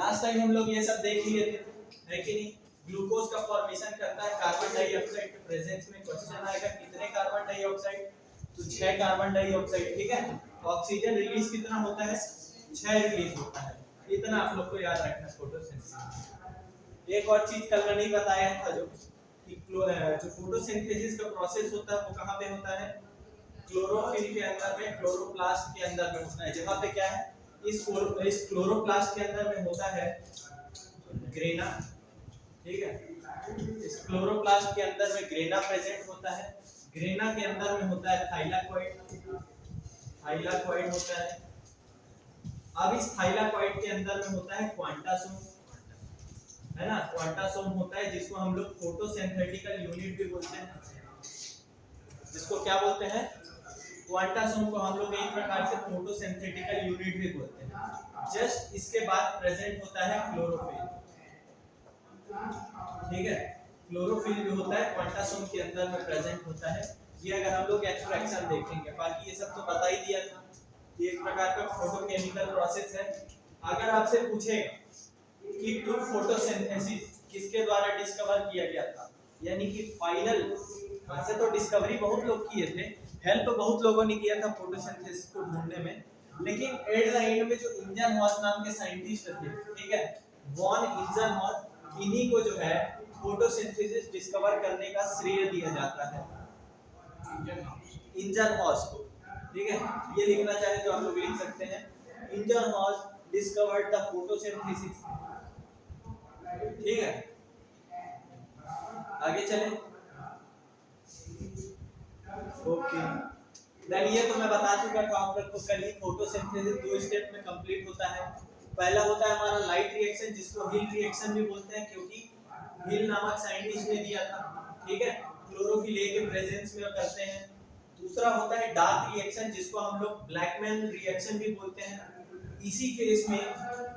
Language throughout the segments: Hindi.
लास्ट टाइम हम लोग ये सब देख लिए थे, है कि नहीं। ग्लूकोज का फॉर्मेशन करता है कार्बन डाइऑक्साइड के प्रेजेंस में। क्वेश्चन आएगा कितने कार्बन डाइऑक्साइड, तो 6 कार्बन डाइऑक्साइड, ठीक है। ऑक्सीजन रिलीज कितना होता है, 6 रिलीज होता है। इतना आप लोग को याद रखना फोटोसिंथेसिस। एक और चीज कल मैं नहीं बताया था, जो फोटोसिंथेसिस का प्रोसेस होता है वो कहाँ पे होता है, क्लोरोफिल के अंदर में, क्लोरोप्लास्ट के अंदर में होता है। जहाँ पे क्या है, इस क्लोरोप्लास्ट के अंदर में होता है ग्रेना, ठीक है। इस क्लोरोप्लास्ट के अंदर में ग्रेना प्रेजेंट होता है। ग्रेना के अंदर में होता है थाइलाकोइड, थाइलाकोइड होता है। अब इस थाइलाकोइड के अंदर में होता है क्वांटासोम, है ना। क्वांटासोम होता है जिसको हम लोग फोटोसिंथेटिकल यूनिट भी बोलते हैं। जिसको क्या बोलते हैं, क्वांटासोम को हम लोग एक प्रकार से फोटोसिंथेटिकल यूनिट भी बोलते हैं। जस्ट इसके बाद प्रेजेंट होता है क्लोरोफिल, ठीक है। क्लोरोफिल जो होता है क्वांटासोम के अंदर में प्रेजेंट होता है। ये अगर हम लोग एक्सट्रैक्शन देखेंगे, बाकी ये सब तो बता ही दिया था। ये एक प्रकार का फोटोकेमिकल प्रोसेस है। अगर आपसे पूछेगा कि ट्रू फोटोसिंथेसिस किसके द्वारा डिस्कवर किया गया था, यानी कि फाइनल, वैसे तो डिस्कवरी बहुत लोग किए थे, हेल्प बहुत लोगों ने किया था फोटोसिंथेसिस को ढूंढने में, लेकिन एट द एंड में जो इंजनहॉर्स नाम के साइंटिस्ट थे, ठीक है, वॉन इंजनहॉर्स, इन्हीं को जो है फोटोसिंथेसिस डिस्कवर करने का श्रेय दिया जाता है, इंजनहॉर्स को, ठीक है। ये लिखना चाहे तो आप लोग लिख सकते हैं, इंजनहॉर्स डिस्कवर्ड द फोटोसिंथेसिस, ठीक है। आगे चलें। ओके, देन ये तो मैं बता चुका था आप लोग को कल ही। फोटोसिंथेसिस 2 स्टेप में कंप्लीट होता है। पहला होता है हमारा लाइट रिएक्शन, जिसको हिल रिएक्शन भी बोलते हैं, क्योंकि हिल नामक साइंटिस्ट ने दिया था, ठीक है। क्लोरोफिल ए के प्रेजेंस में करते हैं। दूसरा होता है डार्क रिएक्शन, जिसको हम लोग ब्लैकमैन रिएक्शन भी बोलते हैं। इसी फेज में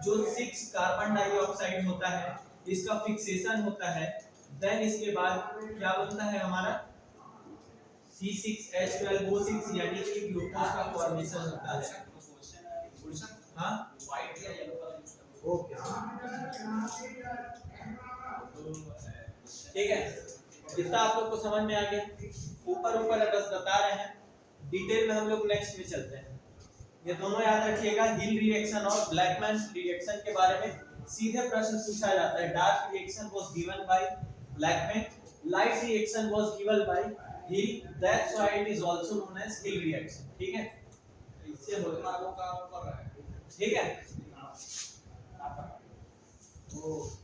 जो 6 कार्बन डाइऑक्साइड होता है, इसका फिक्सेशन होता है। देन इसके बाद क्या बनता है हमारा C6H12O6, यानी कि ग्लूकोज का फॉर्मेशन होता है। हाँ, व्हाइट या येलो कलर यूज करते हैं। ओके, ठीक है। इतना आप लोग को समझ में आ गया। ऊपर ऊपर बस बता रहे हैं, डिटेल में हम लोग नेक्स्ट में चलते हैं। ये दोनों याद रखिएगा, हिल रिएक्शन और ब्लैकमैन रिएक्शन के बारे में सीधे प्रश्न पूछा जाता है। Dark reaction was given by Blackman, light reaction was given by Hill, that's why it is also known as Hill reaction, ठीक है। इससे होने वालों का ऊपर है, ठीक है।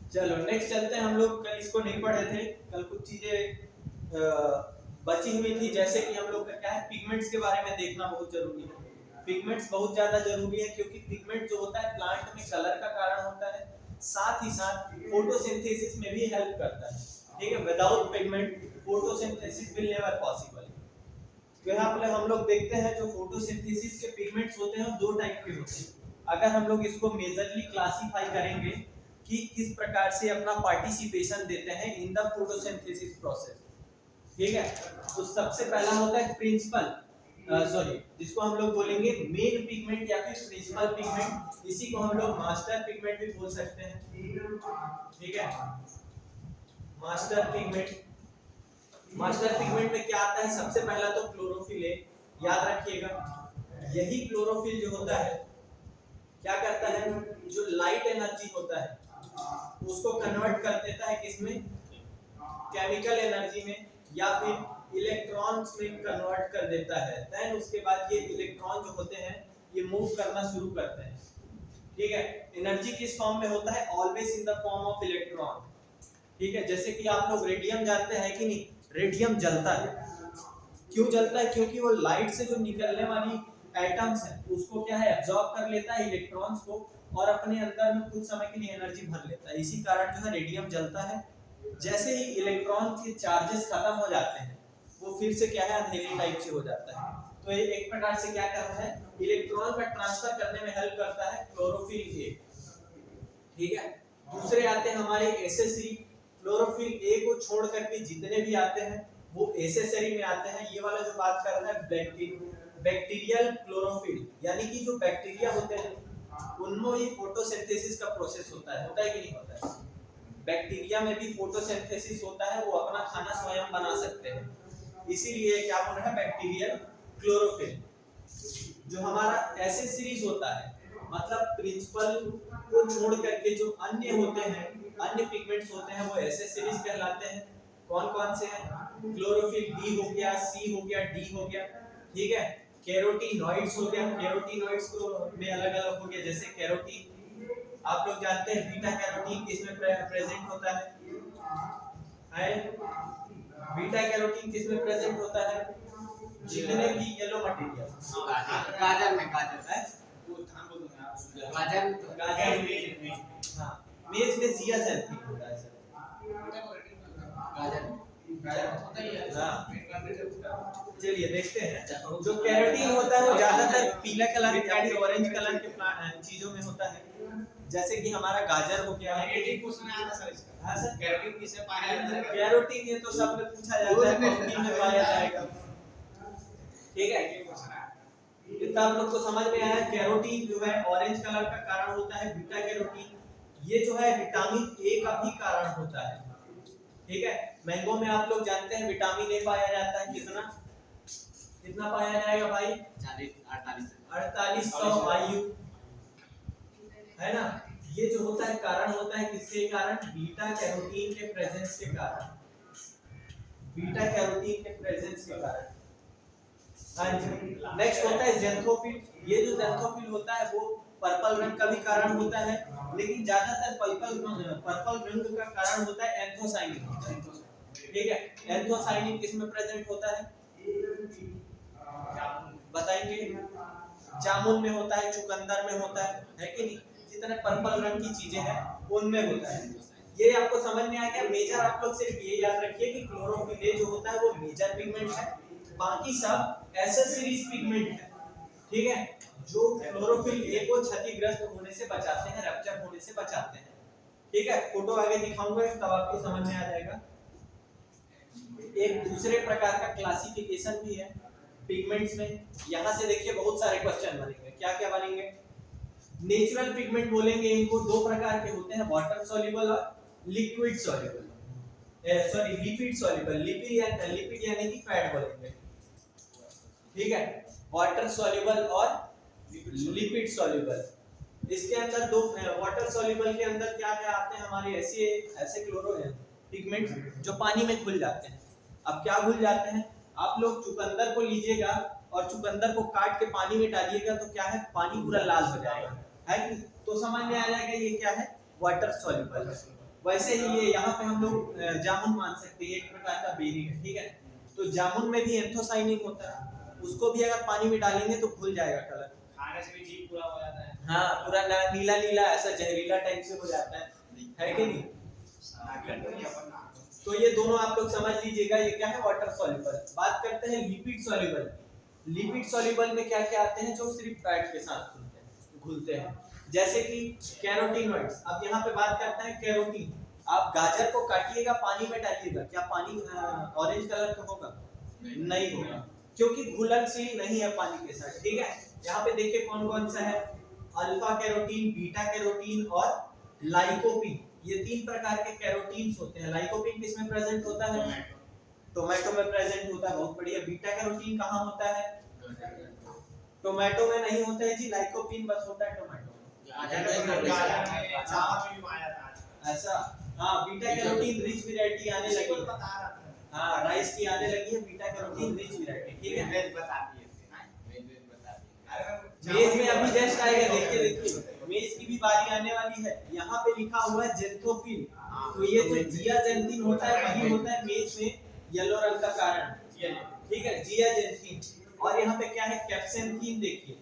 चलो नेक्स्ट चलते हैं हम लोग। कल इसको नहीं पढ़े थे, कल कुछ चीजें बची हुई थी, जैसे कि हम लोग का क्या है, पिगमेंट्स के बारे में देखना बहुत जरूरी है। पिगमेंट्स बहुत ज्यादा जरूरी है, क्योंकि पिगमेंट जो होता है प्लांट में कलर का कारण होता है, साथ ही साथ फोटोसिंथेसिस में भी हेल्प करता है, ठीक है। Without pigment photosynthesis will never possible. तो यहाँ पर हम लोग देखते हैं जो फोटोसिंथेसिस के पिगमेंट्स होते हैं 2 टाइप के होते हैं। अगर हम लोग इसको मेजरली क्लासिफाई करेंगे कि किस प्रकार से अपना पार्टिसिपेशन देते हैं इन द फोटोसिंथेसिस प्रोसेस, ठीक है। तो सबसे पहला होता है प्रिंसिपल, जिसको हम लोग बोलेंगे मेन पिगमेंट या फिर प्रिंसिपल पिगमेंट। इसी को हम लोग मास्टर पिगमेंट भी बोल सकते हैं, ठीक है। मास्टर पिगमेंट, मास्टर पिगमेंट में क्या आता है, सबसे पहला तो क्लोरोफिल है, याद रखिएगा। यही क्लोरोफिल जो होता है क्या करता है, जो लाइट एनर्जी होता है उसको कन्वर्ट कर देता है किसमें, केमिकल एनर्जी में, या फिर इलेक्ट्रॉन्स में कन्वर्ट कर देता है। देन उसके बाद ये इलेक्ट्रॉन जो होते हैं ये मूव करना शुरू करते हैं, ठीक है। एनर्जी किस फॉर्म में होता है, always in the form of electron, ठीक है। जैसे कि आप लोग रेडियम जानते हैं कि नहीं, रेडियम जलता है। क्यों जलता है, क्योंकि वो लाइट से जो निकलने वाली एटम्स है उसको क्या है, एब्जॉर्ब कर लेता है इलेक्ट्रॉन्स को, और अपने अंदर में कुछ समय के लिए एनर्जी भर लेता है। इसी कारण जो है रेडियम जलता है। जैसे ही इलेक्ट्रॉन के चार्जेस खत्म हो जाते हैं वो फिर से क्या है, अंधेरी टाइप से हो जाता है। तो ये एक प्रकार से क्या करता है, इलेक्ट्रॉन का ट्रांसफर करने में हेल्प करता है क्लोरोफिल ए, ठीक है। दूसरे आते हैं हमारे एसेसरी। क्लोरोफिल ए को छोड़ करके जितने भी आते हैं वो एसेसरी में आते हैं। ये वाला जो बात कर रहा है बैक्टीरियल क्लोरोफिल, यानी कि जो बैक्टीरिया होते हैं उनमें ही फोटोसिंथेसिस का प्रोसेस होता है कि नहीं होता है? बैक्टीरिया में भी फोटोसिंथेसिस होता है, वो अपना खाना स्वयं बना सकते हैं। इसीलिए क्या बोल रहा है, बैक्टीरियल क्लोरोफिल। जो हमारा एसिड सीरीज होता है, मतलब प्रिंसिपल को छोड़ करके जो अन्य होते हैं, अन्य पिगमेंट्स होते हैं, वो एसिड सीरीज कहलाते हैं। कौन कौन से हैं? क्लोरोफिल बी हो गया, सी हो गया, डी हो गया, ठीक है। कैरोटीनॉइड्स हो गया, कैरोटीनॉइड्स को में अलग अलग हो गया, जैसे कैरोटीन आप लोग जानते हैं बीटा कैरोटीन किसमें प्रेजेंट होता है? बीटा कैरोटीन किसमें प्रेजेंट होता है? जितने भी येलो मटेरियल, गाजर में, गाजर है वो धान बोल दूंगा आप, गाजर गाजर में, हां मेज में जियासेंथिन होता है सर। गाजर होता ही है। हां चलिए देखते हैं। जो कैरोटीन होता है वो ज्यादातर पीला कलर या फिर ऑरेंज कलर के चीजों में होता है, जैसे कि हमारा गाजर हो गया। कैरोटीन क्वेश्चन आया था सर इसका। हां सर, कैरोटीन किसे पाया जाता है? कैरोटीन ये तो सब में पूछा जाता है, पंपकिन में पाया जाएगा, ठीक है। ये क्वेश्चन आया। इतना आप लोग को समझ में आया। कैरोटीन जो है ऑरेंज कलर का कारण होता है, बीटा कैरोटीन ये जो है विटामिन ए का भी कारण होता है, ठीक है। मैंगो में आप लोग जानते हैं विटामिन ए पाया जाता है, कितना पाया जाएगा भाई? 4800 आयु, है ना। ये जो होता है कारण होता है किसके कारण? बीटा कैरोटीन के प्रेजेंस के कारण, बीटा कैरोटीन के प्रेजेंस के कारण। हाँ जी। नेक्स्ट होता है ज़ैंथोफिल। ये जो ज़ैंथोफिल होता है वो पर्पल रंग का भी कारण होता है, लेकिन ज्यादातर पर्पल रंग का कारण होता है एंथोसाइनिन, ठीक है। एंथोसाइनिन किसमें प्रेजेंट होता है? बताएंगे? जामुन में होता है, चुकंदर में होता है कि नहीं। जितने पर्पल रंग की चीजें हैं उनमें होता है। ये आपको समझ में आ गया। मेजर आप लोग सिर्फ ये याद रखिए कि क्लोरोफिल ए जो होता है वो मेजर पिगमेंट है, बाकी सब एसिड सीरीज पिगमेंट है, ठीक है, जो क्लोरोफिल ए को क्षतिग्रस्त होने से बचाते हैं, रप्चर होने से बचाते हैं, ठीक है। फोटो आगे दिखाऊंगा तब आपको समझ में आ जाएगा। एक दूसरे प्रकार का क्लासिफिकेशन भी है पिगमेंट्स में। यहां से देखिए बहुत सारे क्वेश्चन बनेंगे। क्या क्या बनेंगे? नेचुरल पिगमेंट बोलेंगे, इनको दो प्रकार के होते हैं, वाटर सॉल्युबल और liquid soluble, sorry lipid soluble. Lipid यानी कि फैट बोलेंगे, ठीक है। वाटर सॉल्युबल और लिपिड सॉल्युबल। इसके अंदर दो वाटर सॉल्युबल के अंदर क्या क्या आते हैं हमारे ऐसे क्लोरो पिगमेंट्स जो पानी में घुल जाते हैं। अब क्या घुल जाते हैं? आप लोग चुकंदर को लीजिएगा और चुकंदर को काट के पानी में डालिएगा तो क्या है, पानी पूरा लाल हो जाएगा, है कि? तो समझ में आ जाएगा ये क्या है, वाटर सॉल्युबल। वैसे ही ये यहाँ पे हम लोग जामुन मान सकते हैं, एक प्रकार का बेरी है, ठीक है। तो जामुन में भी एंथोसाइनिन होता है, उसको भी अगर पानी में डालेंगे तो खुल जाएगा कलर, खाने से भी जीभ पूरा हो जाता है। हाँ पूरा नीला नीला ऐसा जहरीला टाइप से हो जाता है कि नहीं? तो ये दोनों आप लोग समझ लीजिएगा, ये क्या है, वाटर सॉल्युबल। बात करते हैं लिपिड सॉल्युबल। लिपिड सॉल्युबल में क्या क्या आते हैं जो सिर्फ फैट के साथ घुलते हैं, जैसे कि कैरोटीनॉइड्स। अब यहाँ पे बात करते हैं कैरोटीन। आप गाजर को काटिएगा, पानी में डालिएगा, क्या पानी ऑरेंज कलर का होगा? नहीं होगा, क्योंकि घुलनशील नहीं है पानी के साथ, ठीक है। यहाँ पे देखिए कौन कौन सा है, अल्फा कैरोटीन, बीटा कैरोटीन और लाइकोपीन। ये तीन प्रकार के कैरोटीन्स होते हैं। लाइकोपीन किसमें प्रेजेंट होता है? टोमेटो में प्रेजेंट होता है, बहुत बढ़िया। बीटा कैरोटीन कहाँ होता है? टोमेटो में नहीं होता है जी, लाइकोपीन बस होता है टोमेटो में। ऐसा, हाँ बीटा कैरोटीन रिच वैरायटी आने लगी, हाँ राइस की आने लगी है बीटा कैरोटीन रिच वैरायटी, ठीक है। मेज में अभी जस्ट आएगा, देखिए देखिए मेज की भी बारी आने वाली है। यहाँ पे लिखा हुआ है ज़ैंथोफिल, तो ये जो जियाजेंथिन होता है वही होता है मेज में येलो रंग का कारण, ठीक है, जियाजेंथिन। और यहाँ पे क्या है, कैप्सेंथिन। देखिए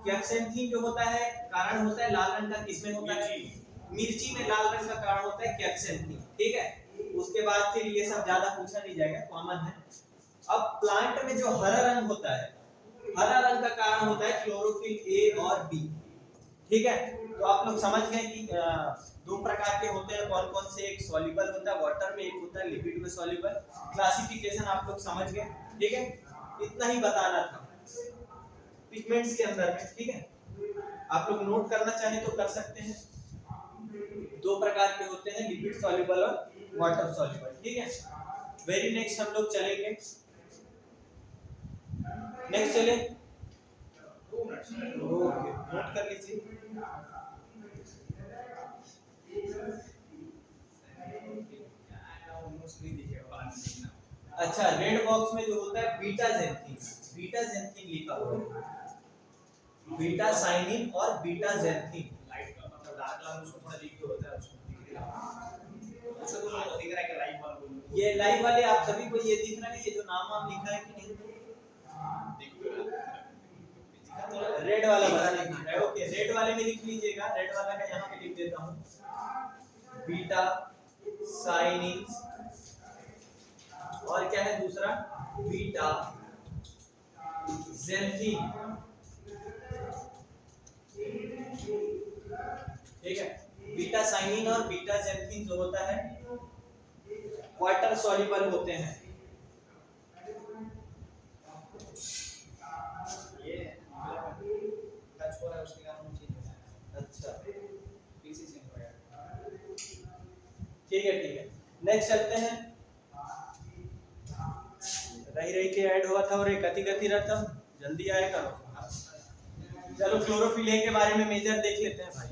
कैप्सेंथिन जो होता है कारण होता है लाल रंग का, किसमें होता है? मिर्ची में लाल रंग का कारण होता है कैप्सेंथिन, ठीक है। उसके बाद फिर ये सब ज्यादा पूछा नहीं जाएगा, कॉमन है। अब प्लांट में जो हरा रंग होता है, हरा रंग का कारण होता है क्लोरोफिल ए और बी, ठीक है। तो आप लोग समझ गए कि दो प्रकार के होते हैं, कौन कौन से? एक सॉल्युबल होता है वाटर में, एक होता है लिपिड में सॉल्युबल। क्लासिफिकेशन आप लोग समझ गए, ठीक है। इतना ही बताना था पिगमेंट्स के अंदर में, ठीक है। आप लोग नोट करना चाहें तो कर सकते हैं। दो प्रकार के होते हैं, लिपिड सॉल्युबल और वाटर सॉल्युबल, ठीक है। वेरी नेक्स्ट हम लोग चलेंगे, नेक्स्ट चले, 2 मिनट्स ओके नोट कर लीजिए। ऑलमोस्ट नहीं दिखेगा बाद में देखना। अच्छा, रेड बॉक्स में जो होता है बीटा जेंथिन, बीटा जेंथिन लिखा हुआ है, बीटा साइनिन और बीटा जेंथिन। लाइट का मतलब डार्क कलर उसको थोड़ा दिख के होता है, उसको दिख रहा है, उसको तो दिख रहा है कि लाइट वाला बोल ये लाइव वाले आप सभी को ये दिख रहा है, ये जो नाम वाम लिखा है कि नहीं? दिख तो रहा है। रेड वाला बड़ा नहीं दिख रहा है, ओके रेड वाले में लिख लीजिएगा। रेड वाला का यहाँ पे लिख देता हूँ, बीटा साइनिन और क्या है दूसरा, बीटा जेंथिन, ठीक है। बीटा साइनिन और बीटा जेंथिन जो होता है वाटर सॉल्युबल होते हैं। ये टच हो रहा है उसके कारण चेंज हो रहा है। अच्छा पीसी चेंज हो गया। ठीक है, नेक्स्ट चलते हैं। रही के ऐड हुआ था और एक गति रहता, जल्दी आया करो। चलो क्लोरोफिल ए के बारे में मेजर देख लेते हैं भाई,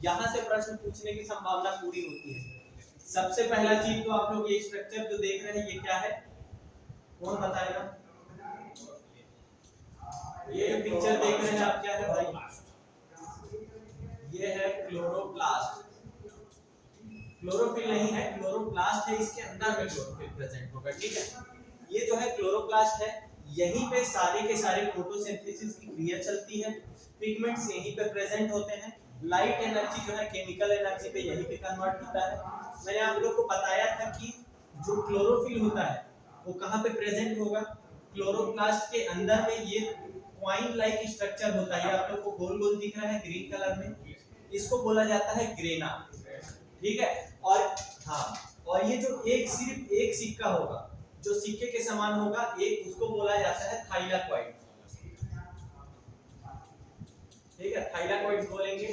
यहाँ से प्रश्न पूछने की संभावना पूरी होती है। सबसे पहला चीज तो आप लोग ये स्ट्रक्चर जो देख रहे हैं ये क्या है, कौन बताएगा? ये जो पिक्चर देख रहे हैं आप क्या है भाई, ये है क्लोरोप्लास्ट। क्लोरोफिल नहीं है, क्लोरोप्लास्ट है, इसके अंदर में क्लोरोफिल प्रेजेंट होगा, ठीक है। ये जो है क्लोरोप्लास्ट है, यहीं पे सारे के सारे फोटोसिंथेसिस की क्रिया चलती है, पिगमेंट्स यहीं पे प्रेजेंट होते हैं, लाइट एनर्जी जो है केमिकल एनर्जी पे यहीं पे कन्वर्ट होता है। मैंने आप लोग को बताया था कि जो क्लोरोफिल होता है वो कहाँ पे प्रेजेंट होगा, क्लोरोप्लास्ट के अंदर में। ये क्वाइन लाइक स्ट्रक्चर होता है, आप लोग को गोल गोल दिख रहा है ग्रीन कलर में, इसको बोला जाता है ग्रेना, ठीक है। और हाँ, और ये जो एक सिर्फ एक सिक्का होगा जो सिक्के के समान होगा, एक उसको बोला जाता है थाइलाकोइड, ठीक है, थाइलाकोइड्स बोलेंगे।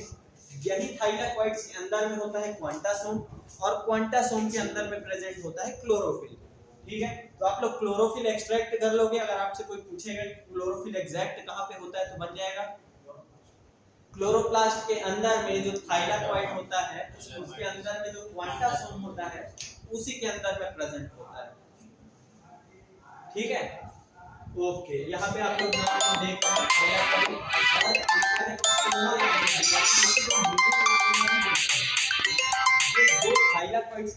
यही थाइलाकोइड्स के अंदर में होता है क्वांटासोम, और क्वांटासोम के अंदर में प्रेजेंट होता है क्लोरोफिल, ठीक है। तो आप लोग क्लोरोफिल एक्सट्रैक्ट कर लोगे, अगर आपसे कोई पूछेगा क्लोरोफिल एग्जैक्ट कहाँ पे होता है तो बन जाएगा क्लोरोप्लास्ट के अंदर में जो थाइलाकोइड होता है उसके अंदर में जो क्वांटासोम होता है उसी के अंदर में प्रेजेंट होता है, ठीक है। ओके, यहाँ पे आप लोग नाम देख रहे हैं, थाइलाकोइड